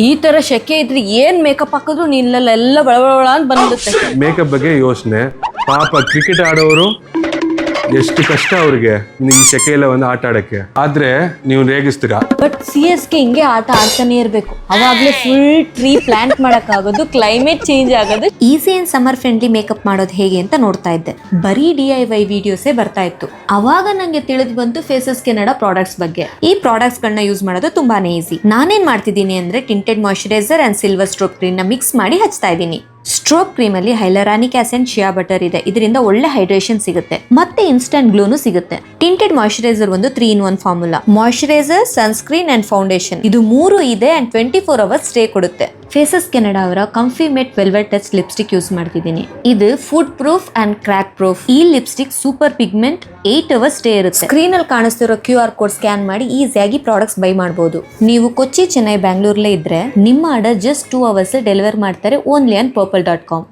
ಈ ತರ ಶೆಕೆ ಇದ್ರೆ ಏನ್ ಮೇಕಪ್ ಹಾಕಿದ್ರು ನಿಲ್ಲೆಲ್ಲ ಬಳಬಳ ಅಂತ ಬಂದ್ಬಿಡುತ್ತೆ. ಮೇಕಪ್ ಬಗ್ಗೆ ಯೋಚನೆ. ಪಾಪ ಕ್ರಿಕೆಟ್ ಆಡೋರು ಎಷ್ಟು ಕಷ್ಟ ಅವ್ರಿಗೆ ಈ ಸೆಕೆಯಲ್ಲ ಒಂದು ಆಟ ಆಡಕ್ಕೆ. ಆದ್ರೆ ನೀವು ರೇಗಿಸ್ತೀರಾ. ಬಟ್ CSK ಹಿಂಗೆ ಆಟ ಆಡ್ತಾನೆ ಇರ್ಬೇಕು, ಅವಾಗ್ಲೇ ಫುಲ್ ಟ್ರೀ ಪ್ಲಾಂಟ್ ಮಾಡಕ್ ಆಗೋದು, ಕ್ಲೈಮೇಟ್ ಚೇಂಜ್ ಆಗೋದು. Easy and summer friendly makeup ಮಾಡೋದು ಹೇಗೆ ಅಂತ ನೋಡ್ತಾ ಇದ್ದೆ. ಬರೀ DIY ವಿಡಿಯೋಸೇ ಬರ್ತಾ ಇತ್ತು. ಅವಾಗ ನಂಗೆ ತಿಳಿದು ಬಂತು ಫೇಸಸ್ ಕೆನಡಾ ಪ್ರಾಡಕ್ಟ್ಸ್ ಬಗ್ಗೆ. ಈ ಪ್ರಾಡಕ್ಟ್ಸ್ ಗಳನ್ನ ಯೂಸ್ ಮಾಡೋದು ತುಂಬಾನೇ ಈಸಿ. ನಾನೇನ್ ಮಾಡ್ತಿದ್ದೀನಿ ಅಂದ್ರೆ tinted moisturiser and silver stroke cream ನ ಮಿಕ್ಸ್ ಮಾಡಿ ಹಚ್ತಾ ಇದ್ದೀನಿ. ಸ್ಟ್ರೋಕ್ ಕ್ರೀಮ್ ಅಲ್ಲಿ ಹೈಲರಾನಿಕ್ ಆಸಿಡ್, ಶಿಯಾ ಬಟರ್ ಇದೆ. ಇದರಿಂದ ಒಳ್ಳೆ ಹೈಡ್ರೇಷನ್ ಸಿಗುತ್ತೆ ಮತ್ತೆ ಇನ್ಸ್ಟಂಟ್ ಗ್ಲೋನು ಸಿಗುತ್ತೆ. ಟಿಂಟೆಡ್ ಮಾಯಿಶ್ಚರೈಸರ್ ಒಂದು 3-in-1 formula. Moisturiser, sunscreen and foundation ಇದು 3 ಇದೆ ಅಂಡ್ 24 hours ಸ್ಟೇ ಕೊಡುತ್ತೆ. ಫೇಸಸ್ ಕೆನಡಾ ಅವರ comfy matte velvet touch lipstick use ಮಾಡ್ತಿದ್ದೀನಿ. ಇದು food proof and crack proof. ಈ lipstick super pigment, 8 hours stay ಇರುತ್ತೆ. ಸ್ಕ್ರೀನ್ ಅಲ್ಲಿ ಕಾಣಿಸ್ತಿರೋ QR ಕೋಡ್ ಸ್ಕ್ಯಾನ್ ಮಾಡಿ ಈಸಿಯಾಗಿ ಪ್ರಾಡಕ್ಟ್ಸ್ ಬೈ ಮಾಡಬಹುದು. ನೀವು ಕೊಚ್ಚಿ, ಚೆನ್ನೈ, ಬ್ಯಾಂಗ್ಳೂರ್ಲೇ ಇದ್ರೆ ನಿಮ್ಮ ಆರ್ಡರ್ ಜಸ್ಟ್ 2 hours ಡೆಲಿವರ್ ಮಾಡ್ತಾರೆ ಓನ್ಲಿ ಆನ್ purple.com.